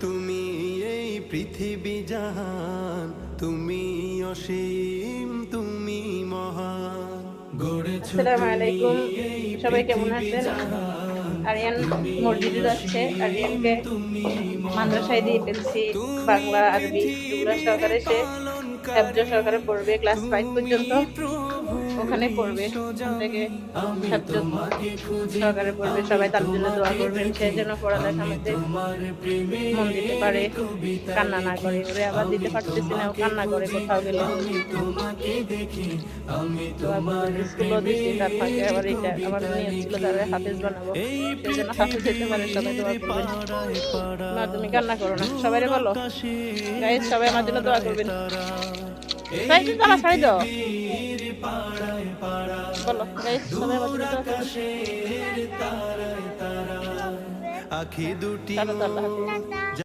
তুমি এই পৃথিবী জাহান, তুমি অসীম, তুমি মহান। আসসালামু আলাইকুম, সবাই কেমন আছেন? আরিয়ান মসজিদে যাচ্ছে। আরিয়ানকে মাদ্রাসায় দিয়ে ফেলছি, বাংলা আরবি দুগুলা সহকারে সে হেফজ সহকারে পড়বে, ক্লাস 5 পর্যন্ত ওখানে পড়বে। ওখান থেকে হেফজ সহকারে পড়বে। সবাই তার জন্য দোয়া করবেন, সে যেন পড়ালেখার মধ্যে মন দিতে পারে, কান্না না করে। ওরে আবার দিতে পারতেছি না, ও কান্না করে কোথাও গেলে। স্কুলও দিচ্ছি, তার ফাঁকে আবার এটা আমার নিয়ত ছিল তারা হাফেজ বানাবো, সে যেন হাফেজ হতে পারে। সবাই দোয়া করবেন। না, তুমি কান্না করো না, সবাই বলো গাইস, সবাই আমার জন্য দোয়া করবেন। ছাড়ি দাও, বলো গাইস, সবাই আমার জন্য দোয়া করবেন। আখি দুটি আল্লাহ হাফেজ।